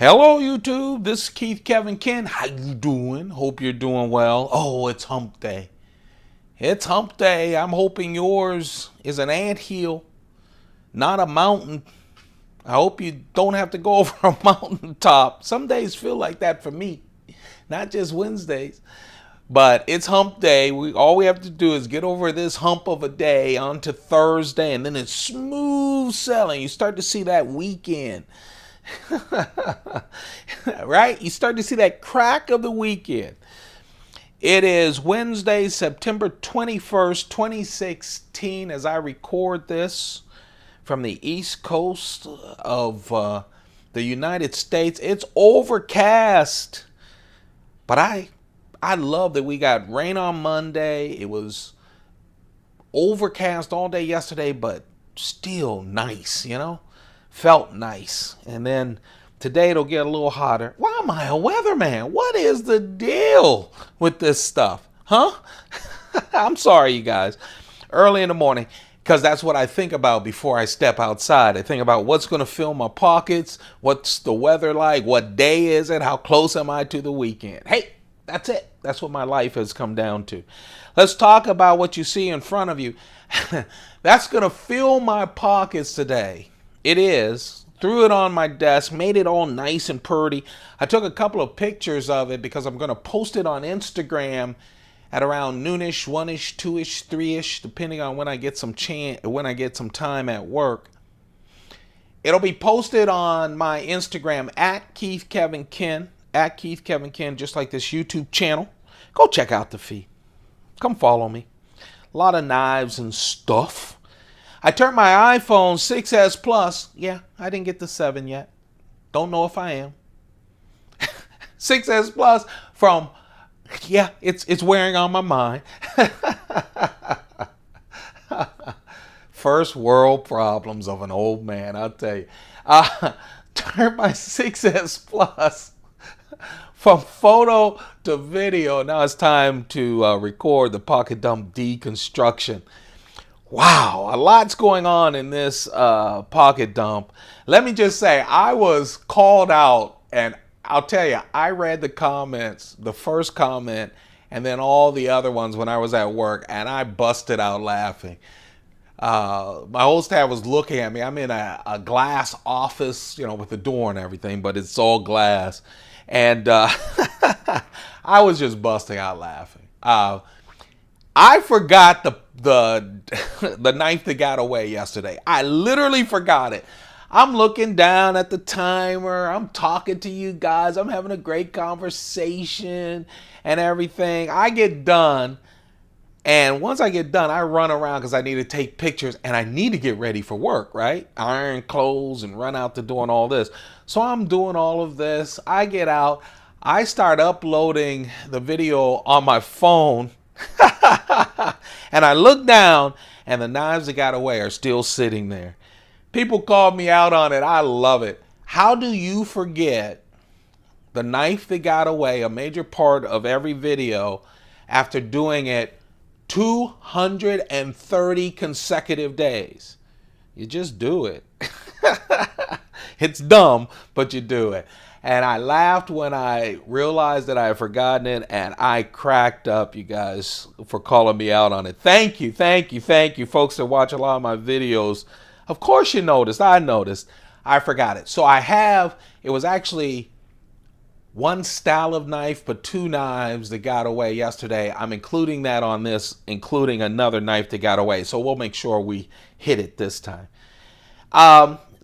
Hello YouTube, this is Keith Kevin Ken. How you doing? Hope you're doing well. Oh, it's hump day. It's hump day. I'm hoping yours is an anthill, not a mountain. I hope you don't have to go over a mountaintop. Some days feel like that for me, not just Wednesdays. But it's hump day. All we have to do is get over this hump of a day onto Thursday, and then it's smooth sailing. You start to see that weekend. Right? You start to see that crack of the weekend. It is Wednesday, September 21st, 2016, as I record this from the East Coast of the United States. It's overcast, but I love that we got rain on Monday. It was overcast all day yesterday, but still nice, Felt nice. And then today it'll get a little hotter. Why am I a weatherman? What is the deal with this stuff? Huh? I'm sorry, you guys. Early in the morning, because that's what I think about before I step outside. I think about what's going to fill my pockets, what's the weather like, what day is it, how close am I to the weekend. Hey, that's it. That's what my life has come down to. Let's talk about what you see in front of you. That's going to fill my pockets today. It is. Threw it on my desk, made it all nice and pretty. I took a couple of pictures of it because I'm going to post it on Instagram at around noonish, 1-ish, 2-ish, 3-ish, depending on when I get some time at work. It'll be posted on my Instagram at Keith Kevin Ken, just like this YouTube channel. Go check out the feed. Come follow me. A lot of knives and stuff. I turned my iPhone 6S Plus. Yeah, I didn't get the 7 yet. Don't know if I am. 6S Plus from, yeah, it's wearing on my mind. First world problems of an old man, I'll tell you. Turned my 6S Plus from photo to video. Now it's time to record the pocket dump deconstruction. Wow, a lot's going on in this pocket dump. Let me just say, I was called out, and I'll tell you, I read the comments, the first comment, and then all the other ones when I was at work, and I busted out laughing. My whole staff was looking at me. I'm in a glass office, with the door and everything, but it's all glass. And I was just busting out laughing. I forgot the knife that got away yesterday. I literally forgot it. I'm looking down at the timer. I'm talking to you guys. I'm having a great conversation and everything. I get done. And once I get done, I run around because I need to take pictures and I need to get ready for work, right? Iron clothes and run out the door and all this. So I'm doing all of this. I get out. I start uploading the video on my phone. And I look down and the knives that got away are still sitting there. People called me out on it. I love it. How do you forget the knife that got away, a major part of every video, after doing it 230 consecutive days? You just do it. It's dumb, but you do it. And I laughed when I realized that I had forgotten it, and I cracked up, you guys, for calling me out on it. Thank you, folks that watch a lot of my videos. Of course you noticed. I noticed. I forgot it. So it was actually one style of knife, but two knives that got away yesterday. I'm including that on this, including another knife that got away. So we'll make sure we hit it this time.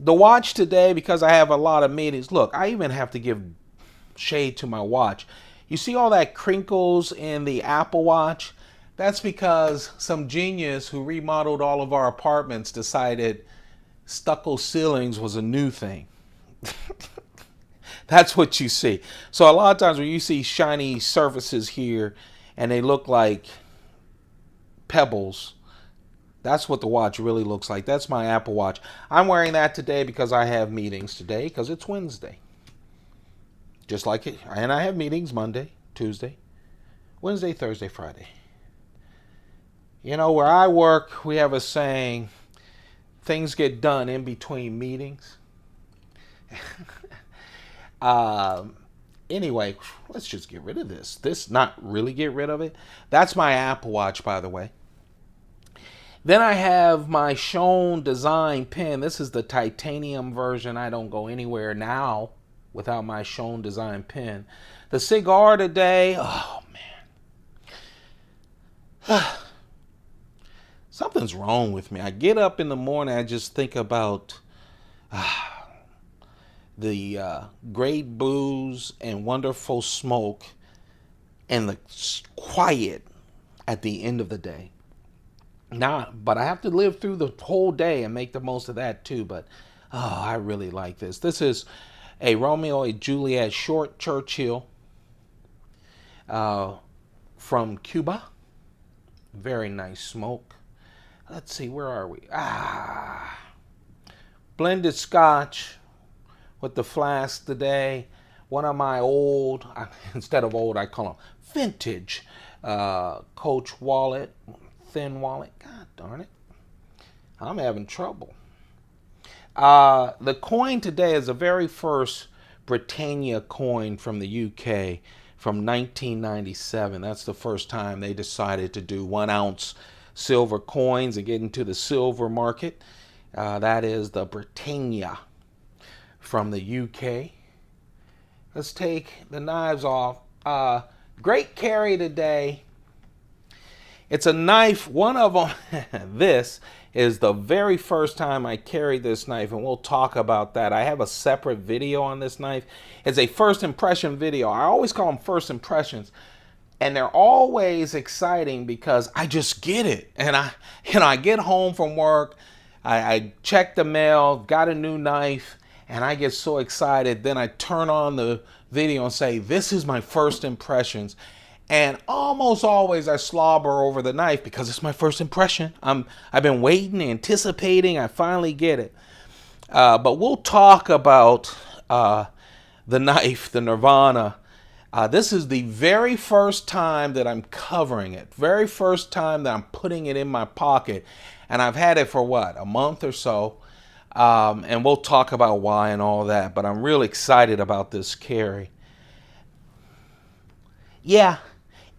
The watch today, because I have a lot of meetings. Look, I even have to give shade to my watch. You see all that crinkles in the Apple Watch? That's because some genius who remodeled all of our apartments decided stucco ceilings was a new thing. That's what you see. So a lot of times when you see shiny surfaces here and they look like pebbles, that's what the watch really looks like. That's my Apple Watch. I'm wearing that today because I have meetings today because it's Wednesday. Just like it. And I have meetings Monday, Tuesday, Wednesday, Thursday, Friday. Where I work, we have a saying, things get done in between meetings. Um, anyway, let's just get rid of this. Not really get rid of it. That's my Apple Watch, by the way. Then I have my Shown Design pen. This is the titanium version. I don't go anywhere now without my Shown Design pen. The cigar today, oh man. Something's wrong with me. I get up in the morning, I just think about the great booze and wonderful smoke and the quiet at the end of the day. Nah, but I have to live through the whole day and make the most of that too. But I really like this. This is a Romeo and Juliet short Churchill from Cuba. Very nice smoke. Let's see, where are we? Blended Scotch with the flask today. One of my old, instead of old, I call them vintage Coach wallet. Thin wallet. God darn it. I'm having trouble. The coin today is the very first Britannia coin from the UK from 1997. That's the first time they decided to do 1 ounce silver coins and get into the silver market. That is the Britannia from the UK. Let's take the knives off. Great carry today. It's a knife, one of them, this is the very first time I carried this knife, and we'll talk about that. I have a separate video on this knife. It's a first impression video. I always call them first impressions, and they're always exciting because I just get it. And I get home from work, I check the mail, got a new knife, and I get so excited. Then I turn on the video and say, this is my first impressions. And almost always I slobber over the knife because it's my first impression. I've been waiting, anticipating. I finally get it. But we'll talk about the knife, the Nirvana. This is the very first time that I'm covering it. Very first time that I'm putting it in my pocket. And I've had it for what, a month or so. And we'll talk about why and all that. But I'm real excited about this carry. Yeah.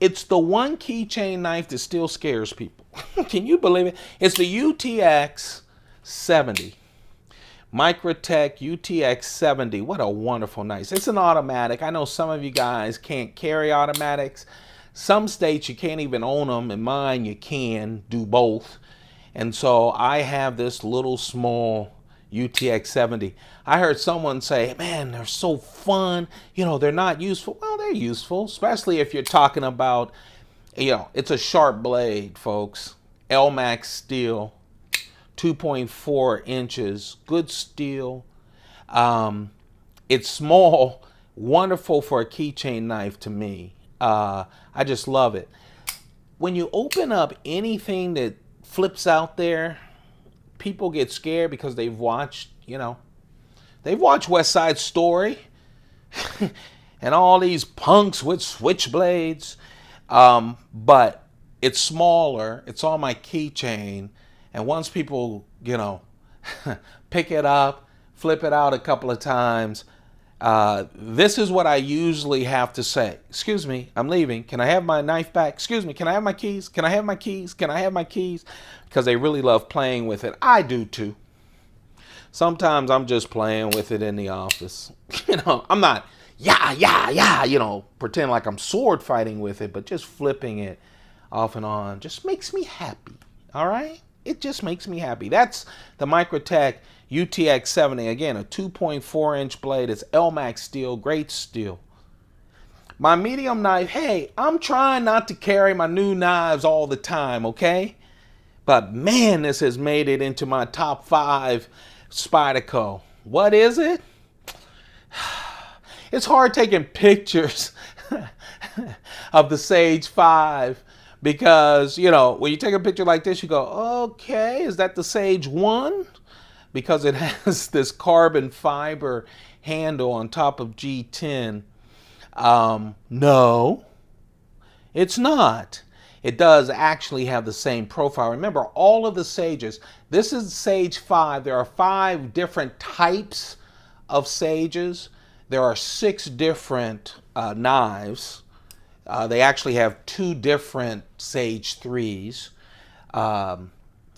It's the one keychain knife that still scares people. Can you believe it? It's the UTX-70. Microtech UTX-70. What a wonderful knife. It's an automatic. I know some of you guys can't carry automatics. Some states you can't even own them. In mine, you can do both. And so I have this little small UTX-70. I heard someone say, man, they're so fun. You know, they're not useful. Well, they're useful, especially if you're talking about, you know, it's a sharp blade, folks. Elmax steel, 2.4 inches, good steel. It's small, wonderful for a keychain knife to me. I just love it. When you open up anything that flips out there, people get scared because they've watched, you know, they've watched West Side Story and all these punks with switchblades. But it's smaller. It's on my keychain. And once people, you know, pick it up, flip it out a couple of times, this is what I usually have to say. Excuse me, I'm leaving. Can I have my knife back? Excuse me, can I have my keys? Can I have my keys? Can I have my keys? Because they really love playing with it. I do too. Sometimes I'm just playing with it in the office. You know, I'm not, you know, pretend like I'm sword fighting with it, but just flipping it off and on just makes me happy. All right? It just makes me happy. That's the Microtech UTX-70. Again, a 2.4 inch blade. It's Elmax steel, great steel. My medium knife, hey, I'm trying not to carry my new knives all the time, okay? But man, this has made it into my top 5 Spyderco. What is it? It's hard taking pictures of the Sage 5 because, you know, when you take a picture like this, you go, okay, is that the Sage 1? Because it has this carbon fiber handle on top of G10. No, it's not. It does actually have the same profile. Remember, all of the Sages, this is Sage 5. There are 5 different types of Sages. there are 6 different knives. They actually have 2 different Sage 3s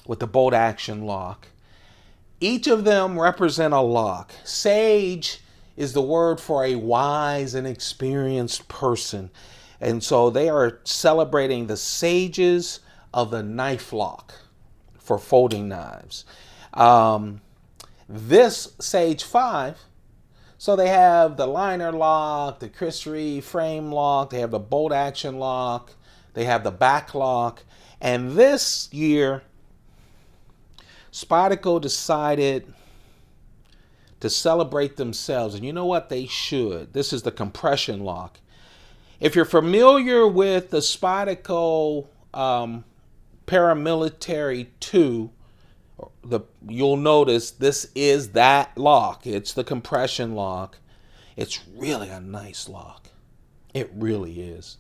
with the bolt action lock. Each of them represent a lock. Sage is the word for a wise and experienced person. And so they are celebrating the sages of the knife lock for folding knives. This Sage 5, so they have the liner lock, the Chris Reeve frame lock, they have the bolt action lock, they have the back lock. And this year, Spyderco decided to celebrate themselves. And you know what? They should. This is the compression lock. If you're familiar with the Spyderco Paramilitary 2, you'll notice this is that lock. It's the compression lock. It's really a nice lock. It really is.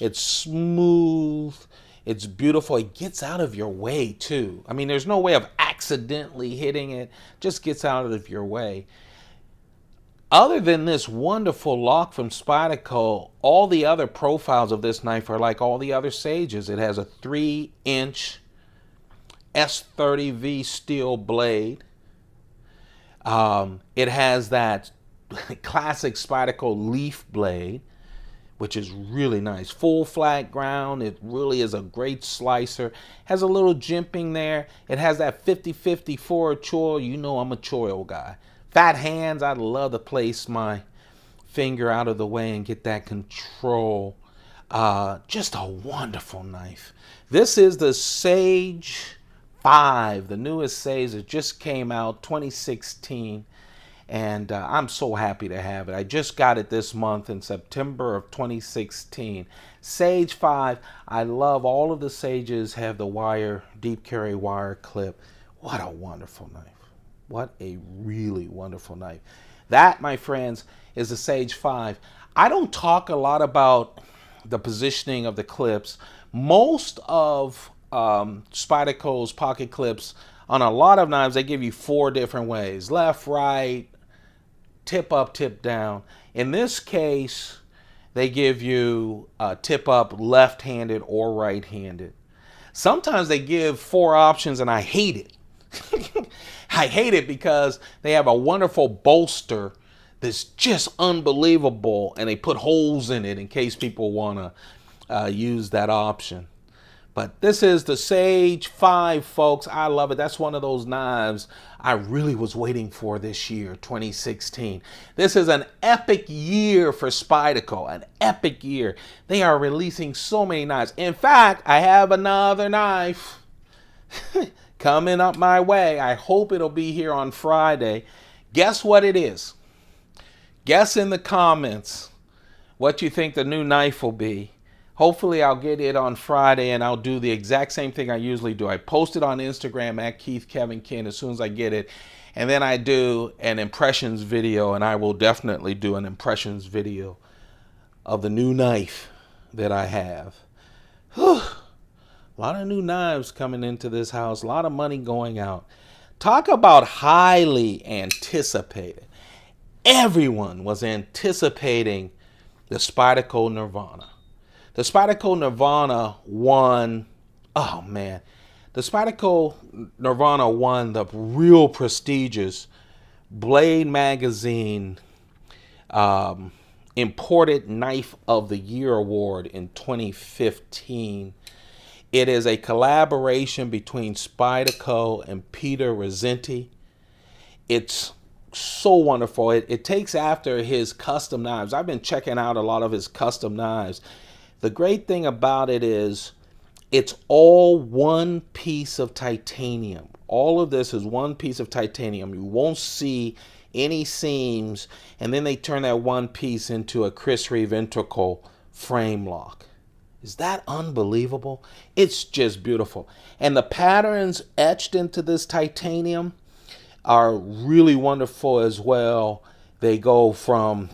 It's smooth. It's beautiful. It gets out of your way too. I mean, there's no way of accidentally hitting it. Just gets out of your way. Other than this wonderful lock from Spyderco, all the other profiles of this knife are like all the other Sages. It has a 3-inch S30V steel blade. It has that classic Spyderco leaf blade, which is really nice. Full flat ground. It really is a great slicer. Has a little jimping there. It has that 50-50 forward choil. You know I'm a choil guy. Fat hands. I'd love to place my finger out of the way and get that control. Just a wonderful knife. This is the Sage 5, the newest Sage that just came out, 2016. And I'm so happy to have it. I just got it this month in September of 2016. Sage 5. I love all of the Sages have the wire, deep carry wire clip. What a wonderful knife. What a really wonderful knife. That, my friends, is the Sage 5. I don't talk a lot about the positioning of the clips. Most of Spyderco's pocket clips, on a lot of knives, they give you 4 different ways. Left, right, tip up, tip down. In this case, they give you tip up left-handed or right-handed. Sometimes they give 4 options and I hate it. I hate it because they have a wonderful bolster that's just unbelievable and they put holes in it in case people want to use that option. But this is the Sage 5, folks. I love it. That's one of those knives I really was waiting for this year, 2016. This is an epic year for Spyderco, an epic year. They are releasing so many knives. In fact, I have another knife coming up my way. I hope it'll be here on Friday. Guess what it is? Guess in the comments what you think the new knife will be. Hopefully I'll get it on Friday and I'll do the exact same thing I usually do. I post it on Instagram at Keith Kevin Ken as soon as I get it. And then I do an impressions video, and I will definitely do an impressions video of the new knife that I have. Whew. A lot of new knives coming into this house. A lot of money going out. Talk about highly anticipated. Everyone was anticipating the Spyderco Nirvana. The Spyderco Nirvana won, oh man, the Spyderco Nirvana won the real prestigious Blade Magazine Imported Knife of the Year Award in 2015. It is a collaboration between Spyderco and Peter Rizzenti. It's so wonderful. It takes after his custom knives. I've been checking out a lot of his custom knives. The great thing about it is it's all one piece of titanium. All of this is one piece of titanium. You won't see any seams, and then they turn that one piece into a Chris Reeve integral frame lock. Is that unbelievable? It's just beautiful. And the patterns etched into this titanium are really wonderful as well. They go from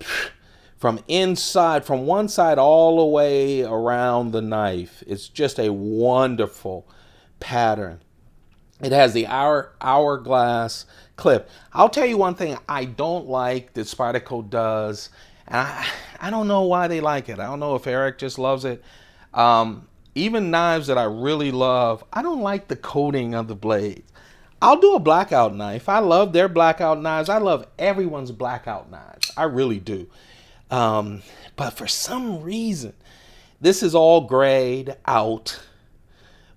inside, from one side all the way around the knife. It's just a wonderful pattern. It has the hourglass clip. I'll tell you one thing I don't like that Spyderco does, and I don't know why they like it. I don't know if Eric just loves it. Even knives that I really love, I don't like the coating of the blades. I'll do a blackout knife. I love their blackout knives. I love everyone's blackout knives. I really do. But for some reason, this is all grayed out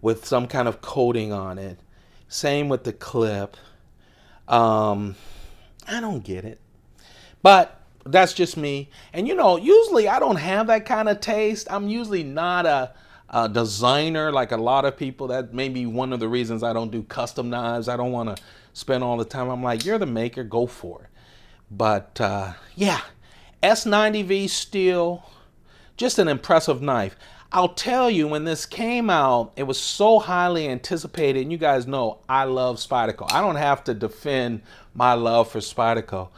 with some kind of coating on it. Same with the clip. I don't get it. But that's just me. And you know, usually I don't have that kind of taste. I'm usually not a designer like a lot of people. That may be one of the reasons I don't do custom knives. I don't want to spend all the time. I'm like, you're the maker, go for it. But yeah, S90V steel, just an impressive knife. I'll tell you, when this came out, it was so highly anticipated, and you guys know I love Spyderco. I don't have to defend my love for Spyderco.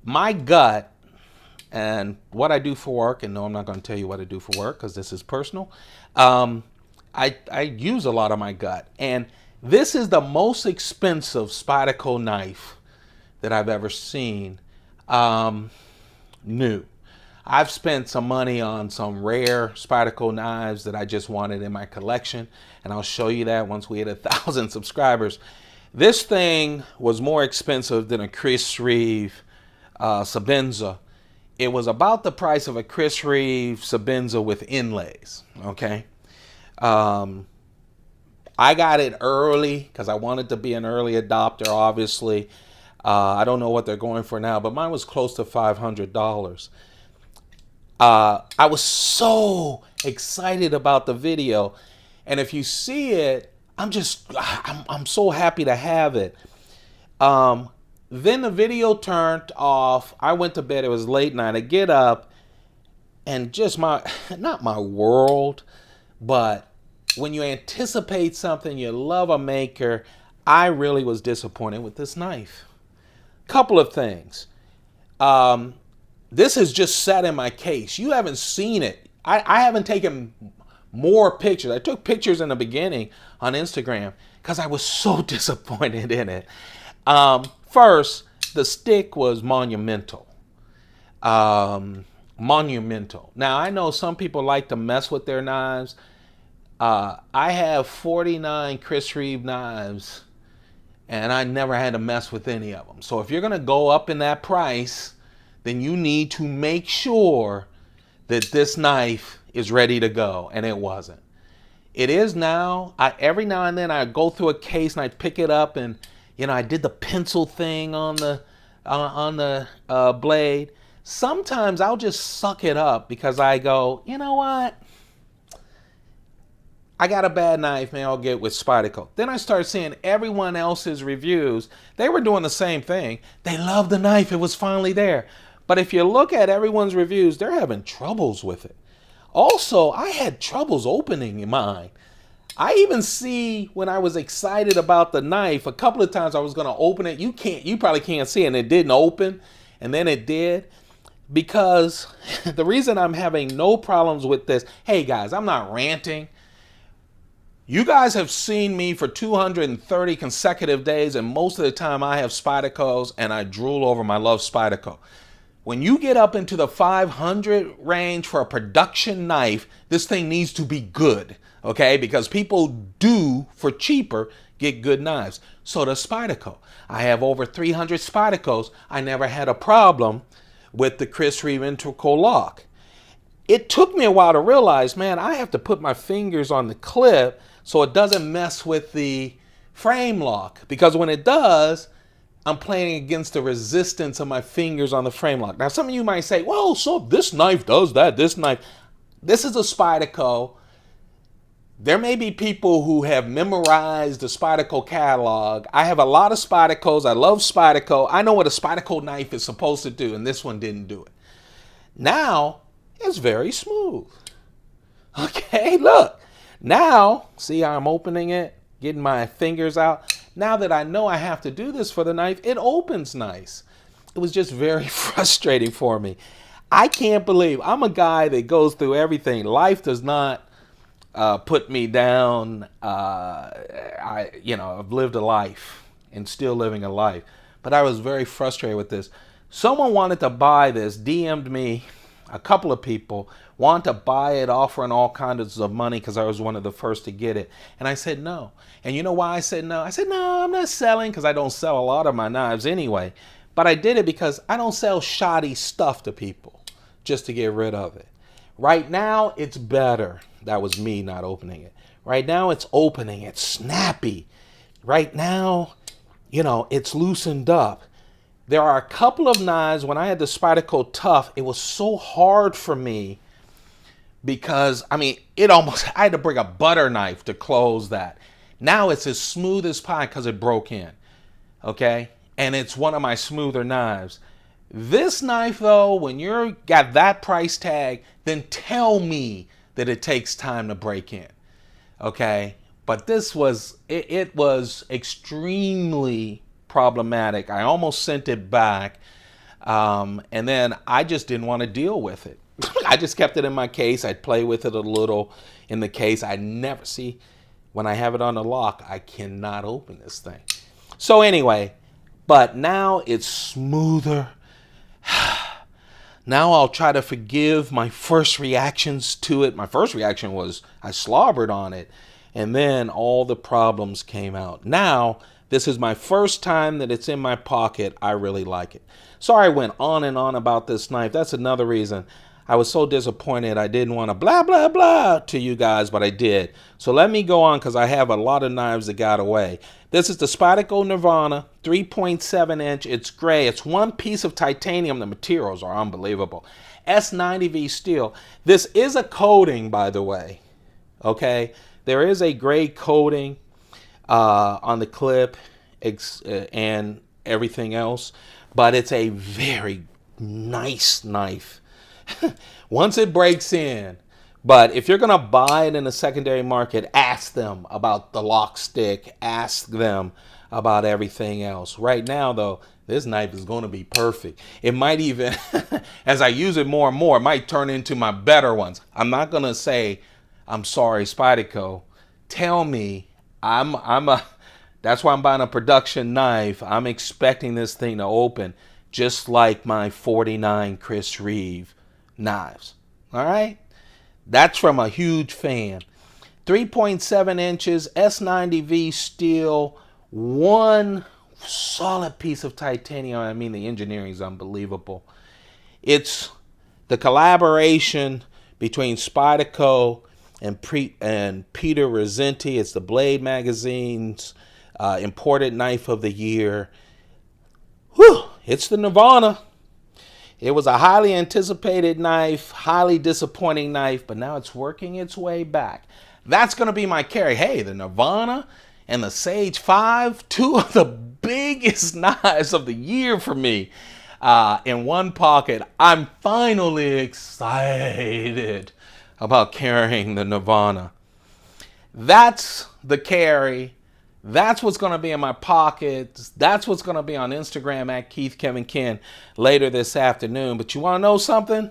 My gut and what I do for work, and no, I'm not going to tell you what I do for work because this is personal. I use a lot of my gut, and this is the most expensive Spyderco knife that I've ever seen new. I've spent some money on some rare Spyderco knives that I just wanted in my collection, and I'll show you that once we hit 1,000 subscribers. This thing was more expensive than a Chris Reeve Sabenza. It was about the price of a Chris Reeve Sabenza with inlays, okay? I got it early because I wanted to be an early adopter, obviously. I don't know what they're going for now, but mine was close to $500. I was so excited about the video, and if you see it, I'm so happy to have it. Then the video turned off. I went to bed. It was late night. I get up, and just not my world, but when you anticipate something, you love a maker, I really was disappointed with this knife. Couple of things. This is just sat in my case. You haven't seen it. I haven't taken more pictures. I took pictures in the beginning on Instagram because I was so disappointed in it. First, the stick was monumental. Monumental. Now, I know some people like to mess with their knives. I have 49 Chris Reeve knives, and I never had to mess with any of them. So if you're going to go up in that price, then you need to make sure that this knife is ready to go, and it wasn't. It is now. Every now and then I go through a case and I pick it up, and you know, I did the pencil thing on the blade. Sometimes I'll just suck it up because I go, you know what? I got a bad knife, man, I'll get with Spyderco. Then I started seeing everyone else's reviews. They were doing the same thing. They loved the knife. It was finally there. But if you look at everyone's reviews, they're having troubles with it. Also, I had troubles opening mine. I even see when I was excited about the knife, a couple of times I was going to open it. You probably can't see it, and it didn't open, and then it did. Because the reason I'm having no problems with this, hey guys, I'm not ranting. You guys have seen me for 230 consecutive days, and most of the time I have Spydercos, and I drool over my love Spyderco. When you get up into the 500 range for a production knife, this thing needs to be good, okay? Because people do, for cheaper, get good knives. So does Spyderco. I have over 300 Spydercos. I never had a problem with the Chris Reeve integral lock. It took me a while to realize, man, I have to put my fingers on the clip so it doesn't mess with the frame lock. Because when it does, I'm playing against the resistance of my fingers on the frame lock. Now, some of you might say, well, so this knife does that, this knife. This is a Spyderco. There may be people who have memorized the Spyderco catalog. I have a lot of Spydercos. I love Spyderco. I know what a Spyderco knife is supposed to do, and this one didn't do it. Now, it's very smooth. Okay, look. Now, see how I'm opening it, getting my fingers out. Now that I know I have to do this for the knife, it opens nice. It was just very frustrating for me. I can't believe I'm a guy that goes through everything. Life does not put me down. I've lived a life, and still living a life. But I was very frustrated with this. Someone wanted to buy this, DM'd me, a couple of people want to buy it, offering all kinds of money because I was one of the first to get it. And I said no. And you know why I said no? I said, no, I'm not selling, because I don't sell a lot of my knives anyway. But I did it because I don't sell shoddy stuff to people just to get rid of it. Right now, it's better. That was me not opening it. Right now, it's opening. It's snappy. Right now, you know, it's loosened up. There are a couple of knives, when I had the Spyderco Tough, it was so hard for me because, I mean, I had to bring a butter knife to close that. Now it's as smooth as pie because it broke in, okay? And it's one of my smoother knives. This knife, though, when you're got that price tag, then tell me that it takes time to break in, okay? But this was, it was extremely problematic. I almost sent it back, and then I just didn't want to deal with it. I just kept it in my case. I'd play with it a little in the case. I never see, when I have it on the lock, I cannot open this thing. So anyway, but now it's smoother. Now I'll try to forgive my first reactions to it. My first reaction was I slobbered on it, and then all the problems came out. Now, this is my first time that it's in my pocket. I really like it. Sorry I went on and on about this knife. That's another reason I was so disappointed. I didn't want to blah, blah, blah to you guys, but I did. So let me go on because I have a lot of knives that got away. This is the Spyderco Nirvana, 3.7 inch. It's gray. It's one piece of titanium. The materials are unbelievable. S90V steel. This is a coating, by the way. Okay? There is a gray coating on the clip and everything else, but it's a very nice knife. Once it breaks in, but if you're gonna buy it in the secondary market, ask them about the lock stick, ask them about everything else. Right now though, this knife is going to be perfect. It might even, as I use it more and more, it might turn into my better ones. I'm not gonna say, I'm sorry, Spyderco. Tell me, that's why I'm buying a production knife. I'm expecting this thing to open just like my 49 Chris Reeve knives. All right? That's from a huge fan. 3.7 inches, S90V steel, one solid piece of titanium. I mean, the engineering is unbelievable. It's the collaboration between Spyderco and Peter Rizzenti. It's the Blade Magazine's imported knife of the year. Whew, it's the Nirvana. It was a highly anticipated knife, highly disappointing knife, but now it's working its way back. That's going to be my carry. Hey, the Nirvana and the SJ-75, two of the biggest knives of the year for me, in one pocket. I'm finally excited about carrying the Nirvana. That's the carry. That's what's going to be in my pockets. That's what's going to be on Instagram at Keith Kevin Ken later this afternoon. But you want to know something?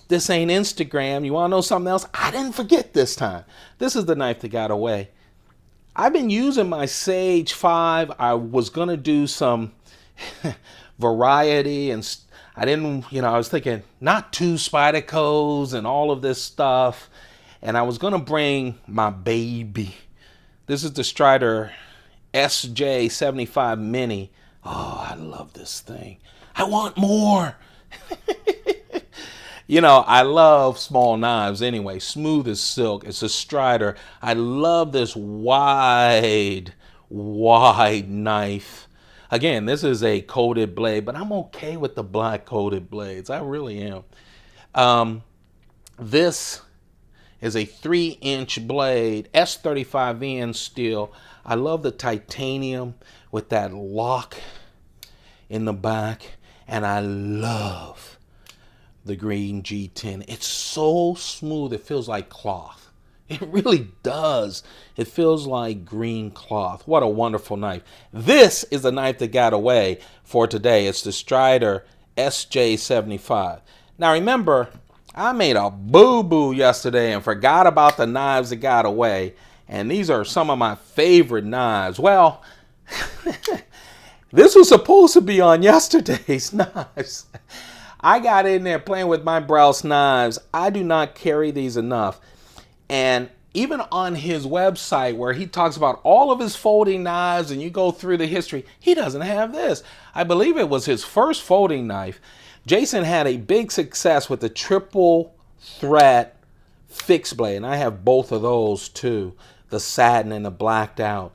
This ain't Instagram. You want to know something else? I didn't forget this time. This is the knife that got away. I've been using my SJ-75. I was going to do some variety, and I didn't, I was thinking not two Spydercos and all of this stuff. And I was going to bring my baby. This is the Strider SJ-75 Mini. Oh, I love this thing. I want more. I love small knives anyway. Smooth as silk. It's a Strider. I love this wide knife. Again, this is a coated blade, but I'm okay with the black coated blades. I really am. This is a 3-inch blade, S35N steel. I love the titanium with that lock in the back, and I love the green G10. It's so smooth, it feels like cloth. It really does. It feels like green cloth. What a wonderful knife. This is the knife that got away for today. It's the Strider SJ-75. Now remember, I made a boo-boo yesterday and forgot about the knives that got away. And these are some of my favorite knives. Well, This was supposed to be on yesterday's knives. I got in there playing with my Browse knives. I do not carry these enough. And even on his website where he talks about all of his folding knives and you go through the history, he doesn't have this. I believe it was his first folding knife. Jason had a big success with the triple threat fixed blade. And I have both of those too, the satin and the blacked out.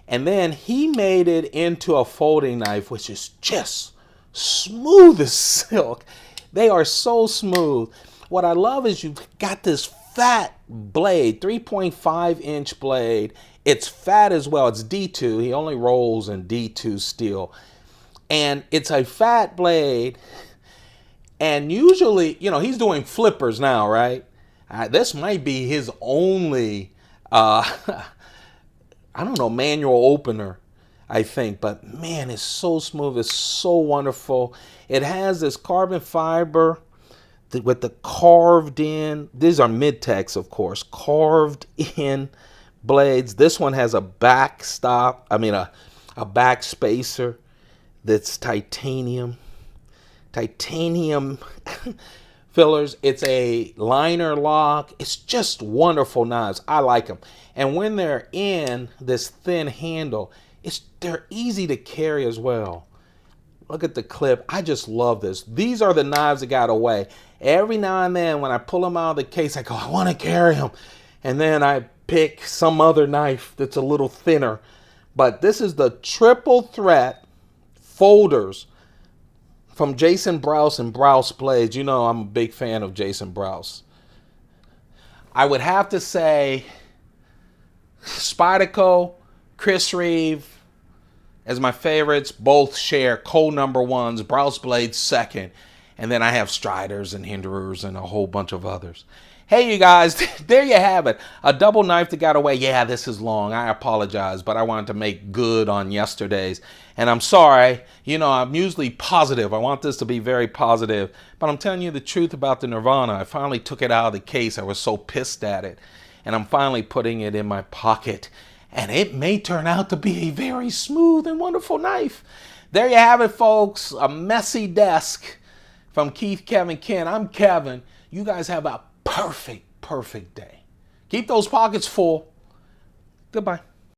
And then he made it into a folding knife, which is just smooth as silk. They are so smooth. What I love is you've got this fat blade, 3.5-inch blade. It's fat as well. It's D2. He only rolls in D2 steel. And it's a fat blade. And usually, you know, he's doing flippers now, right? This might be his only I don't know, manual opener, I think. But man, it's so smooth. It's so wonderful. It has this carbon fiber with the carved in. These are mid-tex, of course, carved in blades. This one has a backstop, a back spacer that's titanium. Titanium fillers. It's a liner lock. It's just wonderful knives. I like them. And when they're in this thin handle, they're easy to carry as well. Look at the clip. I just love this. These are the knives that got away. Every now and then when I pull them out of the case, I go, I want to carry them. And then I pick some other knife that's a little thinner. But this is the triple threat folders from Jason Browse and Browse Blades. You know I'm a big fan of Jason Browse. I would have to say Spyderco, Chris Reeve as my favorites. Both share co-number ones. Browse Blades second. And then I have Striders and Hinderers and a whole bunch of others. Hey, you guys, there you have it. A double knife that got away. Yeah, this is long. I apologize, but I wanted to make good on yesterday's. And I'm sorry. You know, I'm usually positive. I want this to be very positive. But I'm telling you the truth about the Nirvana. I finally took it out of the case. I was so pissed at it. And I'm finally putting it in my pocket. And it may turn out to be a very smooth and wonderful knife. There you have it, folks. A messy desk from Keith, Kevin, Ken. I'm Kevin. You guys have a perfect day. Keep those pockets full. Goodbye.